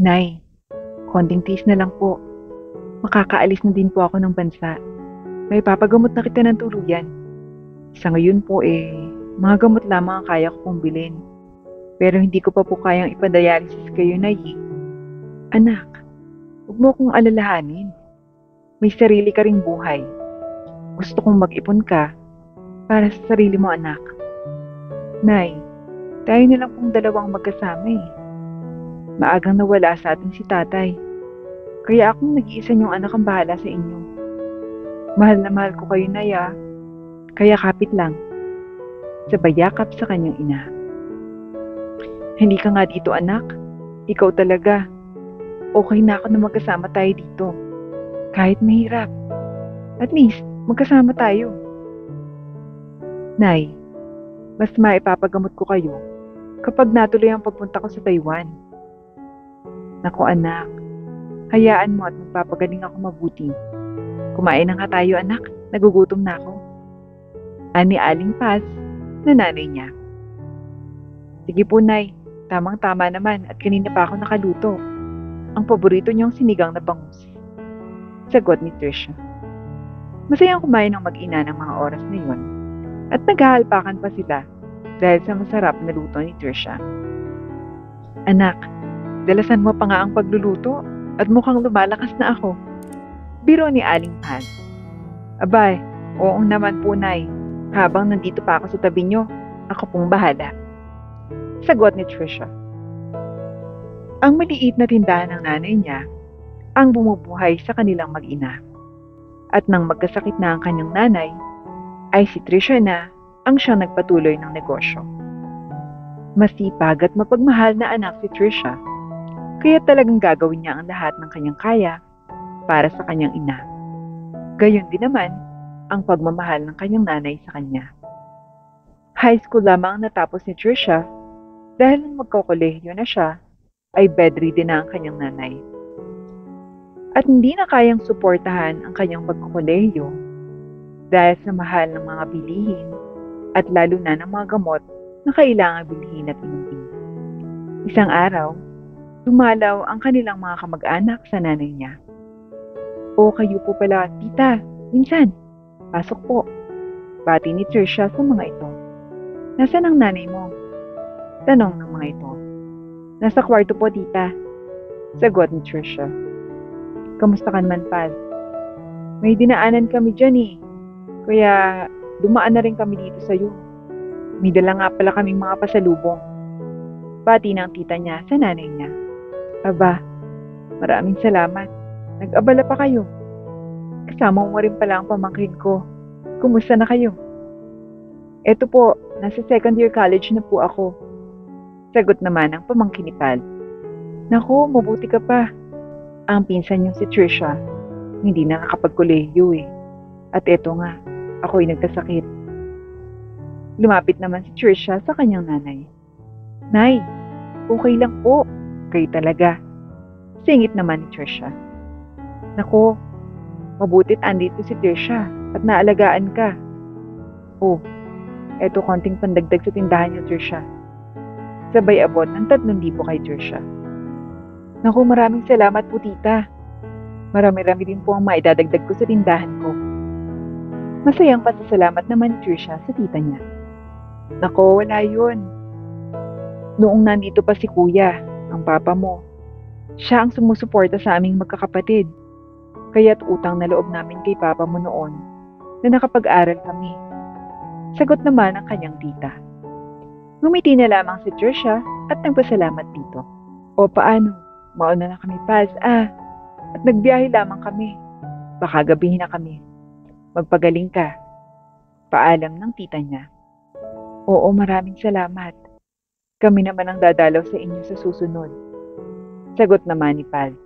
Nay, konting tiis na lang po. Makakaalis na din po ako ng bansa. May papagamot na kita ng tuluyan. Sa ngayon po mga gamot lamang ang kaya ko pong bilhin. Pero hindi ko pa po kayang ipadialysis kayo, Nay. Anak, huwag mo akong alalahanin. May sarili ka ring buhay. Gusto kong mag-ipon ka para sa sarili mo, anak. Nay, tayo na lang pong dalawang magkasama eh. Maagang nawala sa atin si tatay. Kaya akong nag-iisa niyong anak ang bahala sa inyo. Mahal na mahal ko kayo, Nay, ah. Kaya kapit lang. Sabay yakap sa kanyang ina. Hindi ka nga dito, anak. Ikaw talaga. Okay na ako na magkasama tayo dito. Kahit mahirap. At least, magkasama tayo. Nay, mas maipapagamot ko kayo kapag natuloy ang pagpunta ko sa Taiwan. Naku anak, hayaan mo at magpapagaling ako mabuti. Kumain na nga tayo anak, nagugutom na ako. Ani Aling Paz na nanay niya. Sige po Nay, tamang-tama naman at kanina pa ako nakaluto. Ang paborito niyong sinigang na bangus. Sagot ni Tricia. Masayang kumain ng mag-ina ng mga oras na yun at naghahalpakan pa sila dahil sa masarap na luto ni Tricia. Anak, dalasan mo pa nga ang pagluluto at mukhang lumalakas na ako. Biro ni Aling Paz. Abay, oo naman po Nay. Habang nandito pa ako sa tabi niyo, ako pong bahala. Sagot ni Tricia. Ang maliit na tindahan ng nanay niya ang bumubuhay sa kanilang mag-ina. At nang magkasakit na ang kanyang nanay, ay si Tricia na ang siyang nagpatuloy ng negosyo. Masipag at mapagmahal na anak si Tricia, kaya talagang gagawin niya ang lahat ng kanyang kaya para sa kanyang ina. Gayon din naman ang pagmamahal ng kanyang nanay sa kanya. High school lamang natapos ni Tricia dahil nang magkokolehiyo na siya, ay bedridden na ang kanyang nanay. At hindi na kayang suportahan ang kanyang pagkokolehiyo dahil sa mahal ng mga bilihin at lalo na ng mga gamot na kailangan bilhin at inumin. Isang araw, dumalaw ang kanilang mga kamag-anak sa nanay niya. O kayo po pala, tita, minsan, pasok po. Bati ni Tricia sa mga ito. Nasaan ang nanay mo? Tanong ng mga ito. Nasa kwarto po, tita. Sagot ni Tricia. Kamusta ka naman, Paz? May dinaanan kami dyan eh. Kaya dumaan na rin kami dito sa'yo. May dala nga pala kaming mga pasalubong. Bati ng tita niya sa nanay niya. Aba, maraming salamat. Nag-abala pa kayo. Kasama mo rin pala ang pamangkin ko. Kumusta na kayo? Eto po, nasa second year college na po ako. Sagot naman ang pamangkin ni Pal. Naku, mabuti ka pa. Ang pinsan niyong si Tricia, hindi na nakapagkolehiyo eh. At eto nga, ako'y nagkasakit. Lumapit naman si Tricia sa kanyang nanay. Nay, okay lang po. Kayo talaga. Singit naman ni Tricia. Naku, mabutit andito si Tricia at naalagaan ka. Oh, eto konting pandagdag sa tindahan niyo, Tricia. Sabay abot ng 3,000 kay Tricia. Naku, maraming salamat po, tita. Marami-rami din po ang maidadagdag ko sa tindahan ko. Masayang pasasalamat naman ni Tricia sa tita niya. Naku, wala yun. Noong nandito pa si kuya, ang papa mo, siya ang sumusuporta sa aming magkakapatid. Kaya't utang na loob namin kay papa mo noon na nakapag-aral kami. Sagot naman ang kanyang tita. Ngumiti na lamang si Tricia at nagpasalamat dito. O paano? Mauna na kami, Paz. At nagbiyahe lamang kami. Baka gabihin na kami. Magpagaling ka. Paalam ng tita niya. Oo, maraming salamat. Kami naman ang dadalaw sa inyo sa susunod. Sagot naman ni Paz.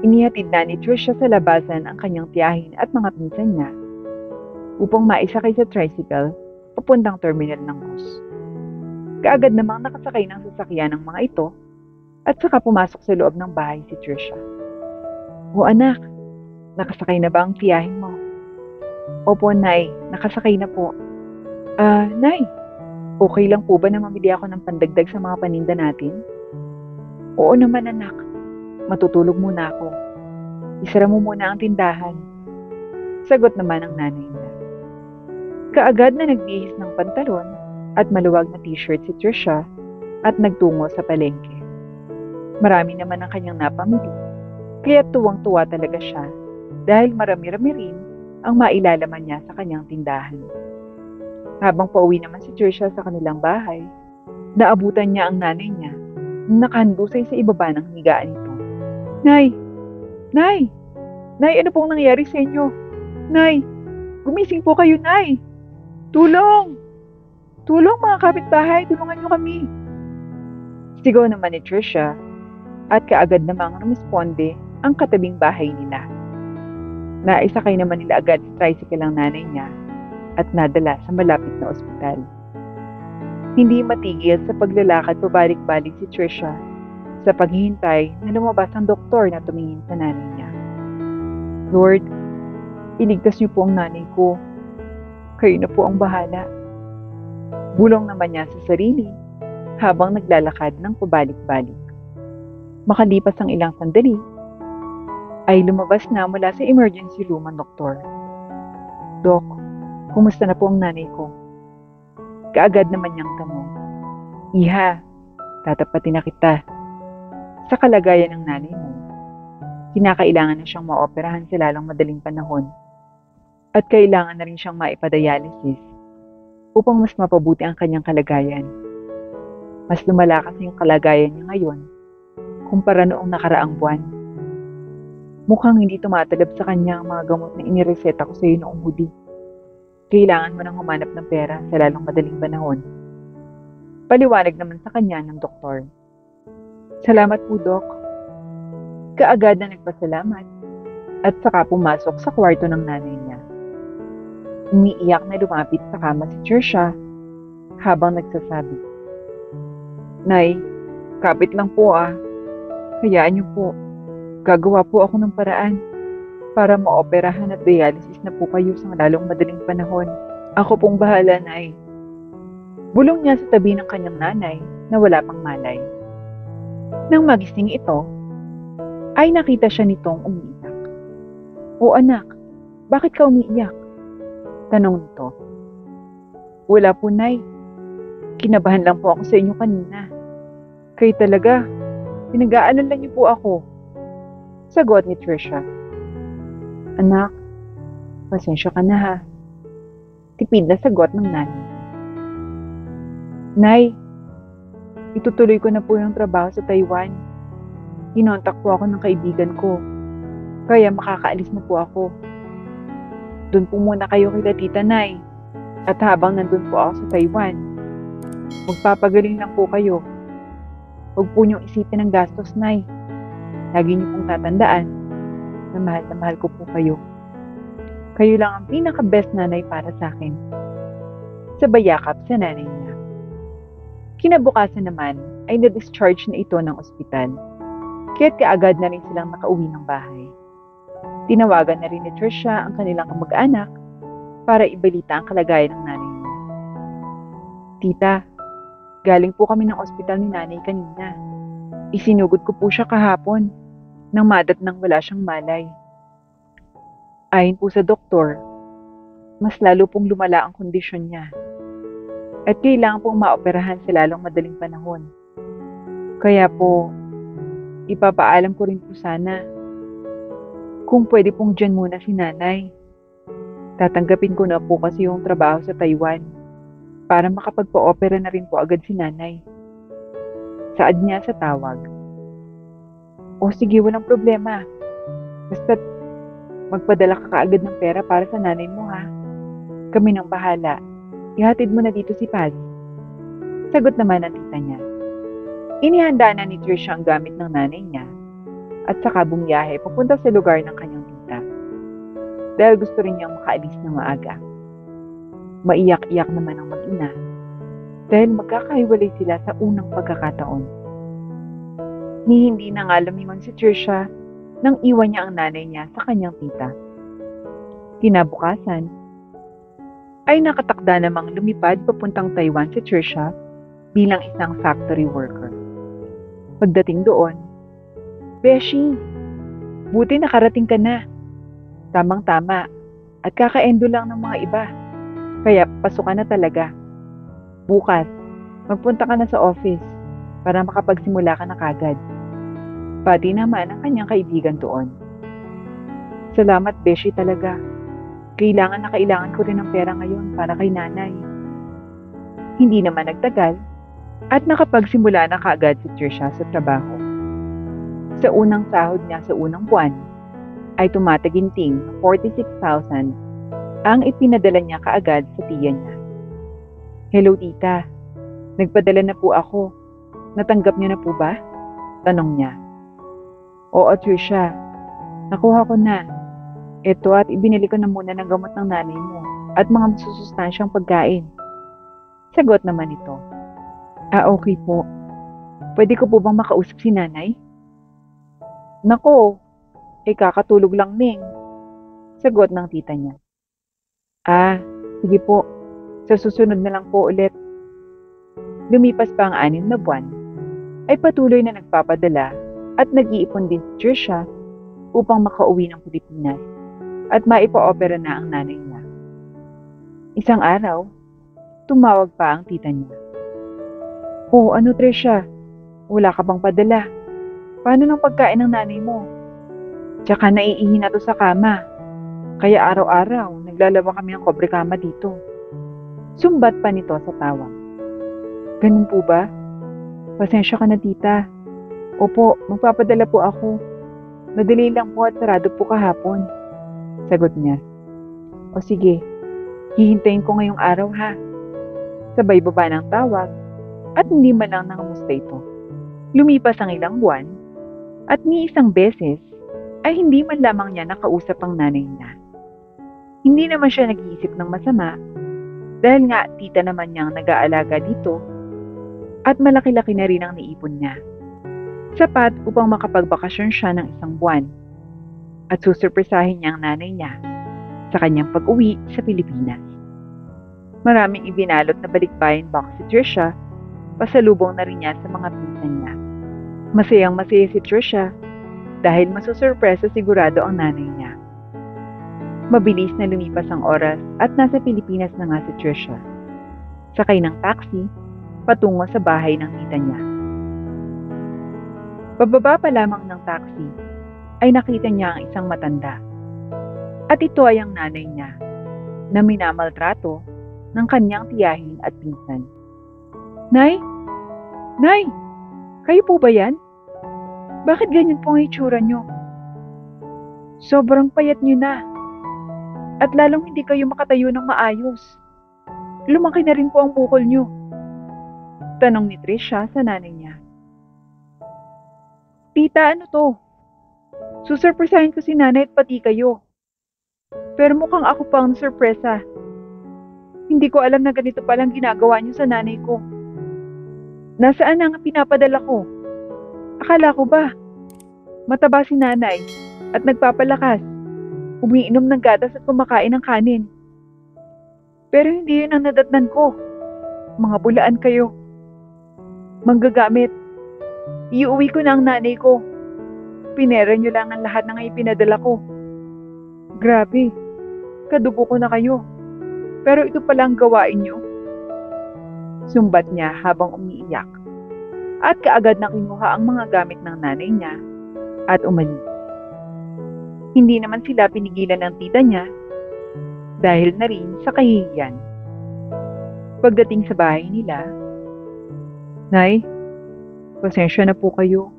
Inihatid na ni Tricia sa labasan ang kanyang tiyahin at mga pinsan niya upang maisakay sa tricycle papuntang terminal ng bus. Kaagad namang nakasakay ng sasakyan ng mga ito at saka pumasok sa loob ng bahay si Tricia. O anak, nakasakay na ba ang tiyahin mo? Opo, Nay, nakasakay na po. Nay, okay lang po ba na mamili ako ng pandagdag sa mga paninda natin? Oo naman anak, Matutulog muna ako. Isara mo muna ang tindahan. Sagot naman ng nanay niya. Kaagad na nagbihis ng pantalon at maluwag na t-shirt si Trisha at nagtungo sa palengke. Marami naman ang kanyang napamili, kaya tuwang-tuwa talaga siya dahil marami-rami rin ang mailalaman niya sa kanyang tindahan. Habang pauwi naman si Trisha sa kanilang bahay, naabutan niya ang nanay niya nung nakahandusay sa ibaba ng higaan nito. Nay! Nay! Nay, ano pong nangyari sa inyo? Nay! Gumising po kayo, Nay! Tulong! Tulong mga kapitbahay! Tulungan niyo kami! Sigaw naman ni Trisha at kaagad namang rumisponde ang katabing bahay nila. Naisakay naman nila agad sa tricycle ang nanay niya at nadala sa malapit na ospital. Hindi matigil sa paglalakad pabalik-balik si Trisha sa paghihintay na lumabas ang doktor na tumingin sa nanay niya. Lord, iligtas niyo po ang nanay ko. Kayo na po ang bahala. Bulong naman niya sa sarili habang naglalakad ng pabalik-balik. Makalipas ang ilang sandali, ay lumabas na mula sa emergency room ang doktor. Dok, kumusta na po ang nanay ko? Kaagad naman niyang tanong. Iha, tatapatin na kita. Sa kalagayan ng nanay mo, kinakailangan na siyang maoperahan sa lalong madaling panahon at kailangan na rin siyang maipadialysis upang mas mapabuti ang kanyang kalagayan. Mas lumala kasi yung kalagayan niya ngayon kumpara noong nakaraang buwan. Mukhang hindi tumatalab sa kanya ang mga gamot na inireseta ko sa iyo noong huli. Kailangan mo nang humanap ng pera sa lalong madaling panahon. Paliwanag naman sa kanya ng doktor. Salamat po, Dok. Kaagad na nagpasalamat at saka pumasok sa kwarto ng nanay niya. Umiiyak na lumapit sa kama si Trisha habang nagsasabi, Nay, kapit lang po ah. Hayaan niyo po. Gagawa po ako ng paraan para maoperahan at dialysis na po kayo sa lalong madaling panahon. Ako pong bahala, Nay. Bulong niya sa tabi ng kanyang nanay na wala pang malay. Nang magising ito, ay nakita siya nitong umiiyak. O anak, bakit ka umiiyak? Tanong nito. Wala po, Nay. Kinabahan lang po ako sa inyo kanina. Kayo talaga, pinag-aalala niyo po ako. Sagot ni Trisha. Anak, pasensya ka na ha. Tipid na sagot ng nanay. Nay, itutuloy ko na po yung trabaho sa Taiwan. Kinontak po ako ng kaibigan ko. Kaya makakaalis na po ako. Doon po muna kayo kay Tita Nay. At habang nandun po ako sa Taiwan, magpapagaling lang po kayo. Huwag po niyong isipin ang gastos, Nay. Lagi niyo pong tatandaan na mahal ko po kayo. Kayo lang ang pinaka-best nanay para sa akin. Sabay yakap sa nanay niya. Kinabukasan naman ay na-discharge na ito ng ospital. Kaya't kaagad na rin silang nakauwi ng bahay. Tinawagan na rin ni Trisha ang kanilang kamag-anak para ibalita ang kalagayan ng nanay niya. Tita, galing po kami ng ospital ni nanay kanina. Isinugod ko po siya kahapon nang madatnang wala siyang malay. Ayon po sa doktor, mas lalo pong lumala ang kondisyon niya at kailangan pong maoperahan sa lalong madaling panahon. Kaya po, ipapaalam ko rin po sana kung pwede pong dyan muna si nanay. Tatanggapin ko na po kasi yung trabaho sa Taiwan para makapagpa-opera na rin po agad si nanay. Saad niya sa tawag. O sige, walang problema. Basta't magpadala ka kaagad ng pera para sa nanay mo ha. Kami nang bahala. Ihatid mo na dito si Paz. Sagot naman ng tita niya. Inihanda na ni Trisha ang gamit ng nanay niya at saka bumiyahe papunta sa lugar ng kanyang tita. Dahil gusto rin niyang makaalis ng maaga. Maiyak-iyak naman ang mag-ina dahil magkakahiwalay sila sa unang pagkakataon. Ni hindi na nga lumingon si Trisha nang iwan niya ang nanay niya sa kanyang tita. Kinabukasan, ay nakatakda namang lumipad papuntang Taiwan si Trisha bilang isang factory worker. Pagdating doon, Beshi, buti nakarating ka na. Tamang-tama. At kaka-endo lang ng mga iba. Kaya pasok ka na talaga. Bukas, magpunta ka na sa office para makapagsimula ka na kagad. Pati naman ang kanyang kaibigan doon. Salamat, Beshi talaga. Kailangan ko rin ng pera ngayon para kay nanay. Hindi naman nagtagal at nakapagsimula na kaagad si Trisha sa trabaho. Sa unang sahod niya sa unang buwan, ay tumataginting 46,000 ang ipinadala niya kaagad sa tiya niya. Hello tita, nagpadala na po ako. Natanggap niyo na po ba? Tanong niya. Oo Trisha, nakuha ko na. Ito at ibinili ko na muna ng gamot ng nanay mo at mga masusustansyang pagkain. Sagot naman ito. Okay po. Pwede ko po bang makausap si nanay? Nako, kakatulog lang Ning. Sagot ng tita niya. Sige po. Sa susunod na lang po ulit. Lumipas pa ang 6 na buwan, ay patuloy na nagpapadala at nag-iipon din si Trisha upang makauwi ng Pilipinas at maipa-opera na ang nanay niya. Isang araw, tumawag pa ang tita niya. Ano Trisha? Wala ka bang padala? Paano ng pagkain ng nanay mo? Tsaka naiihi na to sa kama. Kaya araw-araw, naglalaba kami ng kobre kama dito. Sumbat pa nito sa tawag. Ganun po ba? Pasensya ka na tita. Opo, magpapadala po ako. Nadali lang po at sarado po kahapon. Sagot niya. O sige, hihintayin ko ngayong araw ha. Sabay baba ng tawag at hindi man lang nangamusta ito. Lumipas ang ilang buwan at ni isang beses ay hindi man lamang niya nakausap ang nanay niya. Hindi naman siya nag-iisip ng masama dahil nga tita naman niyang nag-aalaga dito at malaki-laki na rin ang naipon niya. Sapat upang makapagbakasyon siya ng isang buwan at susurpresahin niya ang nanay niya sa kanyang pag-uwi sa Pilipinas. Maraming ibinalot na balikbayan box si Trisha, pasalubong na rin niya sa mga pinsan niya. Masayang-masaya si Trisha dahil masusurpresa sigurado ang nanay niya. Mabilis na lumipas ang oras at nasa Pilipinas na nga si Trisha. Sakay ng taxi, patungo sa bahay ng tita niya. Pababa pa lamang ng taxi, ay nakita niya ang isang matanda. At ito ay ang nanay niya, na minamaltrato ng kanyang tiyahin at pinsan. Nay! Nay! Kayo po ba yan? Bakit ganyan po ang itsura niyo? Sobrang payat niyo na. At lalong hindi kayo makatayo ng maayos. Lumaki na rin po ang bukol niyo. Tanong ni Trisha sa nanay niya. Tita, ano to? Susurpresahin ko si nanay at pati kayo. Pero mukhang ako pa ang surpresa. Hindi ko alam na ganito palang ginagawa niyo sa nanay ko. Nasaan ang pinapadala ko? Akala ko ba? Mataba si nanay at nagpapalakas. Umiinom ng gatas at kumakain ng kanin. Pero hindi yun ang nadatnan ko. Mga bulaan kayo. Manggagamit. Iuwi ko na ang nanay ko. Pinera niyo lang ang lahat ng ipinadala ko. Grabe, kadugo ko na kayo. Pero ito pala ang gawain niyo. Sumbat niya habang umiiyak. At kaagad na kinuha ang mga gamit ng nanay niya at umalis. Hindi naman sila pinigilan ng tita niya dahil na rin sa kahihiyan. Pagdating sa bahay nila, Nay, pasensya na po kayo.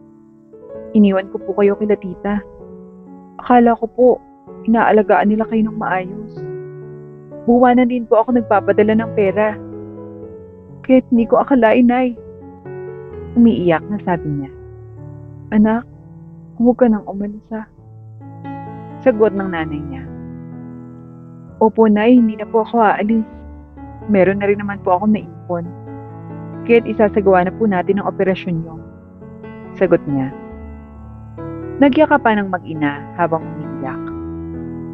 Iniwan ko po kayo kila tita. Akala ko po, inaalagaan nila kayo ng maayos. Buwanan din po ako nagpapadala ng pera. Kahit hindi ko akalain, Nay. Umiiyak na sabi niya. Anak, huwag ka nang umalis ha. Sagot ng nanay niya. Opo, Nay, hindi na po ako aalis. Meron na rin naman po akong naipon. Kaya't isasagawa na po natin ang operasyon niyo. Sagot niya. Nagyakapan ng mag-ina habang umiiyak.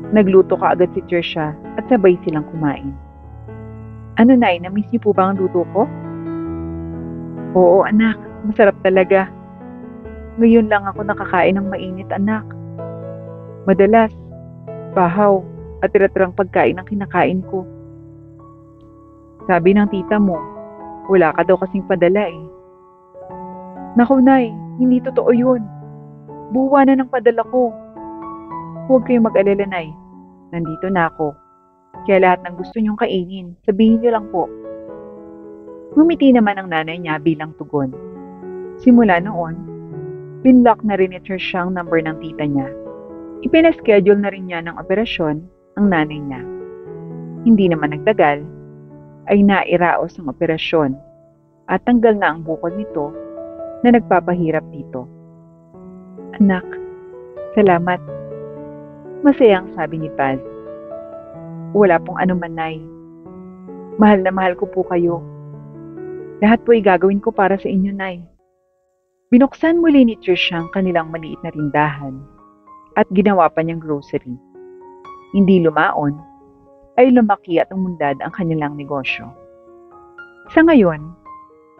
Nagluto kaagad si Trisha at sabay silang kumain. Ano Nay, na-miss niyo po ba ang luto ko? Oo anak, masarap talaga. Ngayon lang ako nakakain ng mainit, anak. Madalas, bahaw at tira-tirang pagkain ang kinakain ko. Sabi ng tita mo, wala ka daw kasing padala eh. Naku, Nay, hindi totoo yun. Buwa na ng padala ko. Huwag kayong mag-alala, Nay. Nandito na ako. Kaya lahat ng gusto niyong kainin, sabihin niyo lang po. Ngumiti naman ang nanay niya bilang tugon. Simula noon, binlock na rin ni Tricia ang number ng tita niya. Ipinaschedule na rin niya ng operasyon ang nanay niya. Hindi naman nagtagal, ay nairaos ang operasyon at tanggal na ang bukol nito na nagpapahirap dito. Anak, salamat. Masayang sabi ni Paz. Wala pong anuman, Nay. Mahal na mahal ko po kayo. Lahat po ay gagawin ko para sa inyo, Nay. Binuksan muli ni Tricia ang kanilang maliit na tindahan at ginawa pa niyang grocery. Hindi lumaon, ay lumaki at umunlad ang kanilang negosyo. Sa ngayon,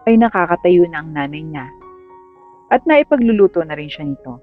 ay nakakatayo na ang nanay niya at naipagluluto na rin siya nito.